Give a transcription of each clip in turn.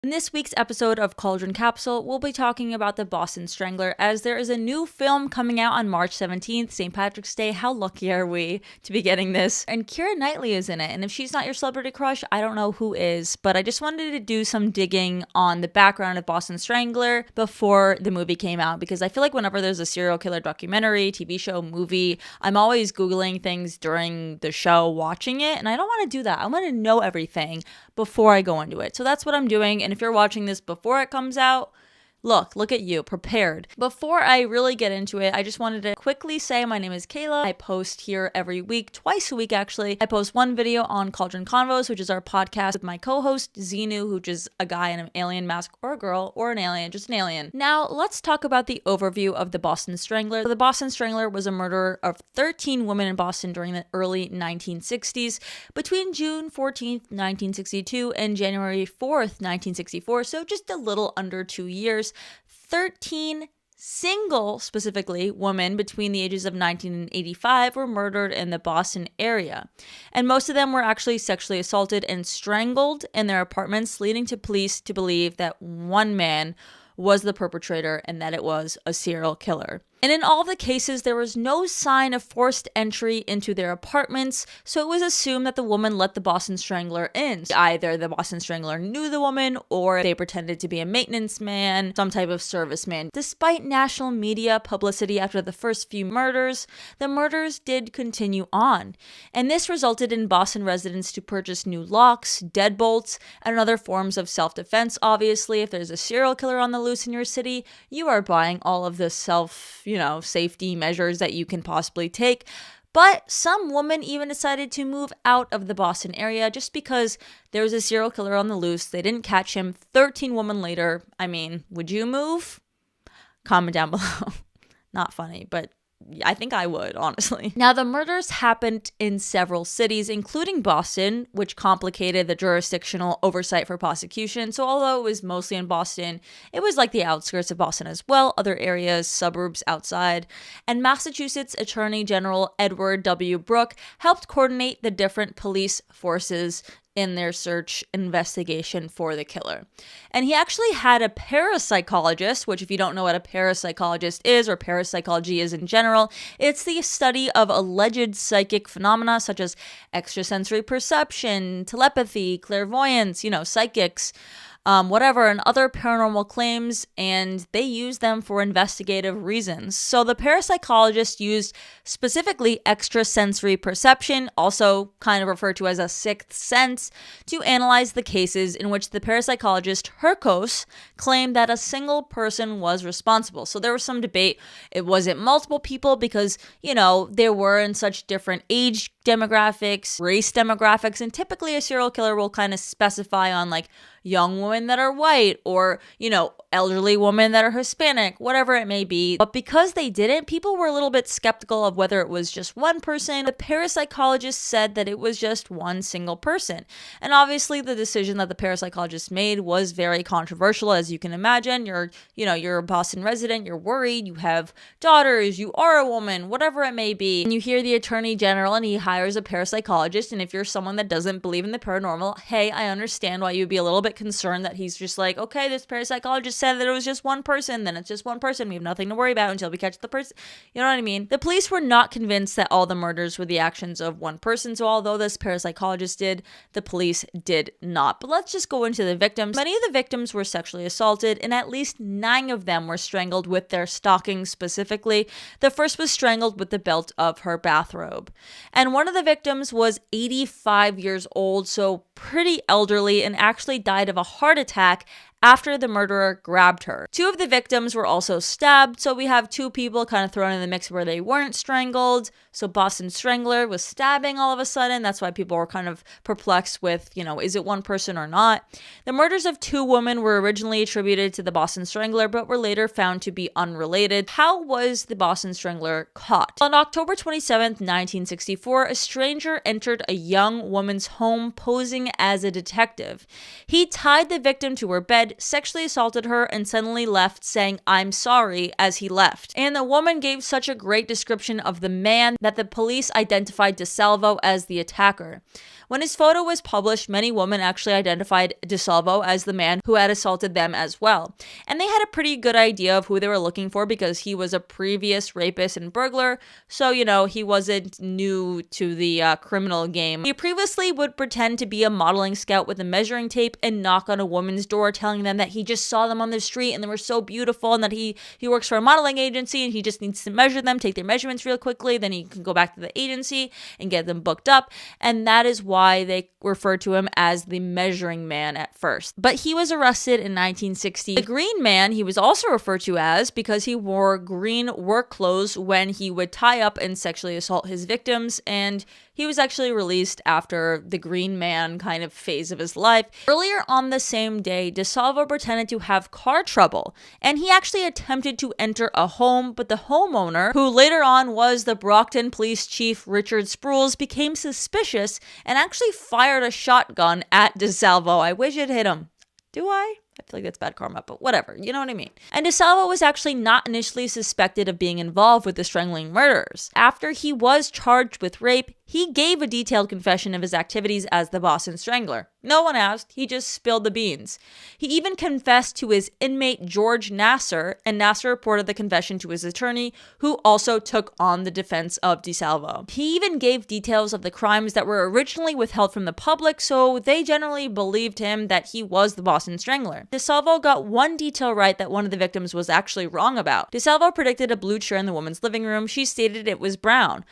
In this week's episode of Cauldron Capsule, we'll be talking about the Boston Strangler, as there is a new film coming out on March 17th, St. Patrick's Day. How lucky are we to be getting this? And Keira Knightley is in it, and if she's not your celebrity crush, I don't know who is. But I just wanted to do some digging on the background of Boston Strangler before the movie came out, because I feel like whenever there's a serial killer documentary, TV show, movie, I'm always Googling things during the show, watching it, and I don't want to do that. I want to know everything before I go into it. So that's what I'm doing. And if you're watching this before it comes out, look at you, prepared. Before I really get into it, I just wanted to quickly say my name is Kayla. I post here every week, twice a week actually. I post one video on Cauldron Convos, which is our podcast with my co-host Xenu, which is a guy in an alien mask, or a girl, or an alien, just an alien. Now, let's talk about the overview of the Boston Strangler. The Boston Strangler was a murderer of 13 women in Boston during the early 1960s, between June 14th, 1962 and January 4th, 1964, so just a little under 2 years. 13 single, specifically, women between the ages of 19 and 85 were murdered in the Boston area. And most of them were actually sexually assaulted and strangled in their apartments, leading to police to believe that one man was the perpetrator and that it was a serial killer. And in all the cases, there was no sign of forced entry into their apartments, so it was assumed that the woman let the Boston Strangler in. Either the Boston Strangler knew the woman, or they pretended to be a maintenance man, some type of serviceman. Despite national media publicity after the first few murders, the murders did continue on. And this resulted in Boston residents to purchase new locks, deadbolts, and other forms of self-defense. Obviously, if there's a serial killer on the loose in your city, you are buying all of the safety measures that you can possibly take. But some women even decided to move out of the Boston area just because there was a serial killer on the loose. They didn't catch him. 13 women later. I mean, would you move? Comment down below. Not funny, but I think I would, honestly. Now, the murders happened in several cities, including Boston, which complicated the jurisdictional oversight for prosecution. So although it was mostly in Boston, it was like the outskirts of Boston as well, other areas, suburbs outside. And Massachusetts Attorney General Edward W. Brooke helped coordinate the different police forces in their search investigation for the killer. And he actually had a parapsychologist, which if you don't know what a parapsychologist is, or parapsychology is in general, it's the study of alleged psychic phenomena such as extrasensory perception, telepathy, clairvoyance, psychics, whatever, and other paranormal claims, and they use them for investigative reasons. So the parapsychologist used specifically extrasensory perception, also kind of referred to as a sixth sense, to analyze the cases in which the parapsychologist Herkos claimed that a single person was responsible. So there was some debate. It wasn't multiple people because, there were in such different age demographics, race demographics, and typically a serial killer will kind of specify on like young women that are white or, elderly women that are Hispanic, whatever it may be. But because they didn't, people were a little bit skeptical of whether it was just one person. The parapsychologist said that it was just one single person. And obviously the decision that the parapsychologist made was very controversial, as you can imagine. You're a Boston resident, you're worried, you have daughters, you are a woman, whatever it may be. And you hear the attorney general and he hires a parapsychologist. And if you're someone that doesn't believe in the paranormal, hey, I understand why you'd be a little bit concerned that he's just like, okay, this parapsychologist said that it was just one person, then it's just one person. We have nothing to worry about until we catch the person. You know what I mean? The police were not convinced that all the murders were the actions of one person. So although this parapsychologist did, the police did not. But let's just go into the victims. Many of the victims were sexually assaulted, and at least 9 of them were strangled with their stockings specifically. The first was strangled with the belt of her bathrobe. And one of the victims was 85 years old, so pretty elderly, and actually died of a heart attack after the murderer grabbed her. 2 of the victims were also stabbed, so we have 2 people kind of thrown in the mix where they weren't strangled. So Boston Strangler was stabbing all of a sudden. That's why people were kind of perplexed with, is it one person or not? The murders of 2 women were originally attributed to the Boston Strangler, but were later found to be unrelated. How was the Boston Strangler caught? On October 27th, 1964, a stranger entered a young woman's home posing as a detective. He tied the victim to her bed, bed, sexually assaulted her, and suddenly left saying, "I'm sorry," as he left. And the woman gave such a great description of the man that the police identified DeSalvo as the attacker. When his photo was published, many women actually identified DeSalvo as the man who had assaulted them as well. And they had a pretty good idea of who they were looking for because he was a previous rapist and burglar, so, he wasn't new to the criminal game. He previously would pretend to be a modeling scout with a measuring tape and knock on a woman's door telling them that he just saw them on the street and they were so beautiful and that he works for a modeling agency and he just needs to measure them, take their measurements real quickly, then he can go back to the agency and get them booked up. And that is why they referred to him as the measuring man at first. But he was arrested in 1960. The Green Man he was also referred to as because he wore green work clothes when he would tie up and sexually assault his victims, and he was actually released after the Green Man kind of phase of his life. Earlier on the same day, DeSalvo pretended to have car trouble, and he actually attempted to enter a home, but the homeowner, who later on was the Brockton Police Chief Richard Sprules, became suspicious and actually fired a shotgun at DeSalvo. I wish it hit him. Do I? I feel like that's bad karma, but whatever, you know what I mean. And DeSalvo was actually not initially suspected of being involved with the strangling murders. After he was charged with rape, he gave a detailed confession of his activities as the Boston Strangler. No one asked, he just spilled the beans. He even confessed to his inmate George Nasser, and Nasser reported the confession to his attorney, who also took on the defense of DeSalvo. He even gave details of the crimes that were originally withheld from the public, so they generally believed him that he was the Boston Strangler. DeSalvo got one detail right that one of the victims was actually wrong about. DeSalvo predicted a blue chair in the woman's living room. She stated it was brown.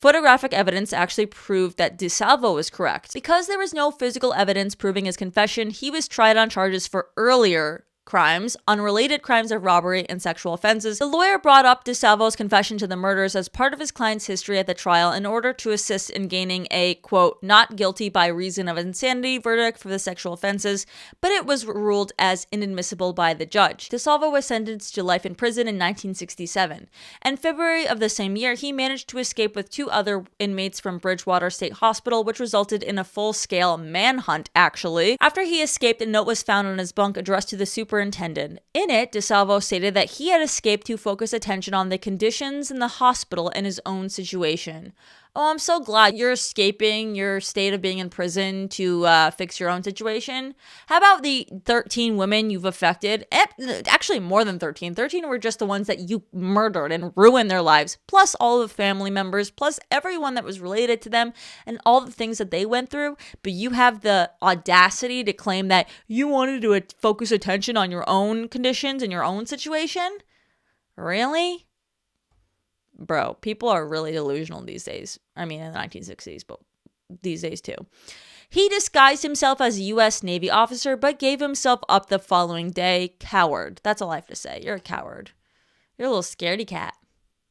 Photographic evidence actually proved that DeSalvo was correct. Because there was no physical evidence proving his confession, he was tried on charges for earlier crimes, unrelated crimes of robbery, and sexual offenses. The lawyer brought up DeSalvo's confession to the murders as part of his client's history at the trial in order to assist in gaining a, quote, not guilty by reason of insanity verdict for the sexual offenses, but it was ruled as inadmissible by the judge. DeSalvo was sentenced to life in prison in 1967. In February of the same year, he managed to escape with two other inmates from Bridgewater State Hospital, which resulted in a full-scale manhunt, actually. After he escaped, a note was found on his bunk addressed to the superintendent. In it, DeSalvo stated that he had escaped to focus attention on the conditions in the hospital and his own situation. Oh, I'm so glad you're escaping your state of being in prison to fix your own situation. How about the 13 women you've affected? Actually, more than 13. 13 were just the ones that you murdered and ruined their lives, plus all the family members, plus everyone that was related to them and all the things that they went through. But you have the audacity to claim that you wanted to focus attention on your own conditions and your own situation? Really? Bro, people are really delusional these days. I mean, in the 1960s, but these days too. He disguised himself as a U.S. Navy officer, but gave himself up the following day. Coward. That's all I have to say. You're a coward. You're a little scaredy cat.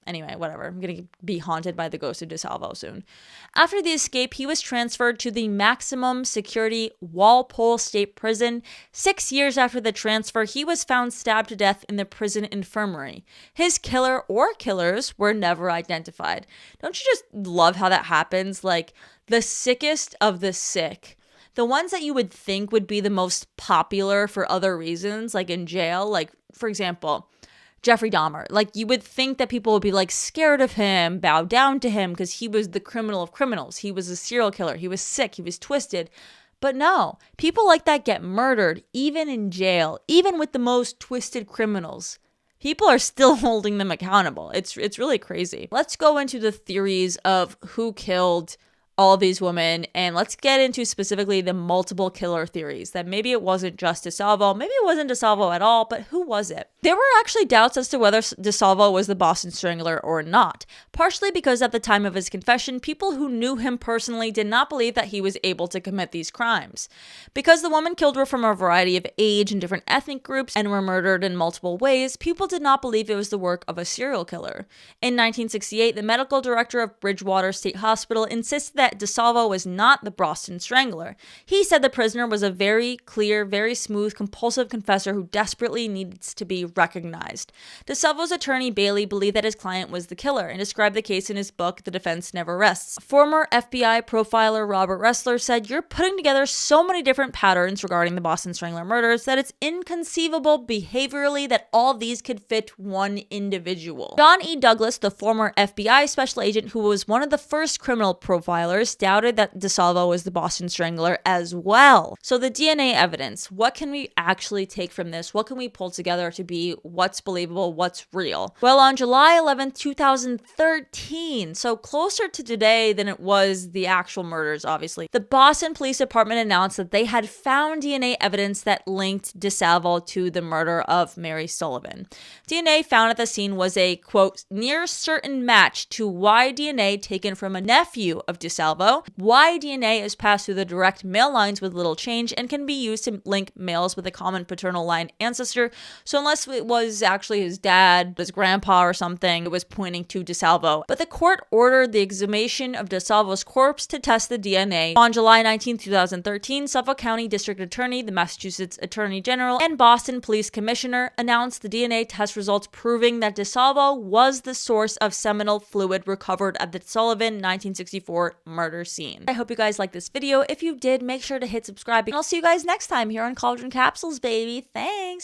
Anyway, whatever. I'm going to be haunted by the ghost of DeSalvo soon. After the escape, he was transferred to the maximum security Walpole State Prison. 6 years after the transfer, he was found stabbed to death in the prison infirmary. His killer or killers were never identified. Don't you just love how that happens? Like, the sickest of the sick. The ones that you would think would be the most popular for other reasons, like in jail, like, for example, Jeffrey Dahmer. Like, you would think that people would be like scared of him, bow down to him because he was the criminal of criminals. He was a serial killer. He was sick. He was twisted. But no, people like that get murdered, even in jail, even with the most twisted criminals. People are still holding them accountable. It's really crazy. Let's go into the theories of who killed all these women, and let's get into specifically the multiple killer theories, that maybe it wasn't just DeSalvo, maybe it wasn't DeSalvo at all, but who was it? There were actually doubts as to whether DeSalvo was the Boston Strangler or not, partially because at the time of his confession, people who knew him personally did not believe that he was able to commit these crimes. Because the women killed were from a variety of age and different ethnic groups and were murdered in multiple ways, people did not believe it was the work of a serial killer. In 1968, the medical director of Bridgewater State Hospital insisted that DeSalvo was not the Boston Strangler. He said the prisoner was a very clear, very smooth, compulsive confessor who desperately needs to be recognized. DeSalvo's attorney Bailey believed that his client was the killer and described the case in his book, The Defense Never Rests. Former FBI profiler Robert Ressler said, "You're putting together so many different patterns regarding the Boston Strangler murders that it's inconceivable behaviorally that all these could fit one individual." John E. Douglas, the former FBI special agent who was one of the first criminal profilers, doubted that DeSalvo was the Boston Strangler as well. So the DNA evidence, what can we actually take from this? What can we pull together to be what's believable, what's real? Well, on July 11th, 2013, so closer to today than it was the actual murders, obviously, the Boston Police Department announced that they had found DNA evidence that linked DeSalvo to the murder of Mary Sullivan. DNA found at the scene was a, quote, near certain match to Y DNA taken from a nephew of DeSalvo. Y DNA is passed through the direct male lines with little change and can be used to link males with a common paternal line ancestor. So unless it was actually his dad, his grandpa or something, it was pointing to DeSalvo. But the court ordered the exhumation of DeSalvo's corpse to test the DNA. On July 19, 2013, Suffolk County District Attorney, the Massachusetts Attorney General, and Boston Police Commissioner announced the DNA test results proving that DeSalvo was the source of seminal fluid recovered at the Sullivan 1964 murder scene. I hope you guys liked this video. If you did, make sure to hit subscribe, and I'll see you guys next time here on Cauldron Capsules, baby. Thanks!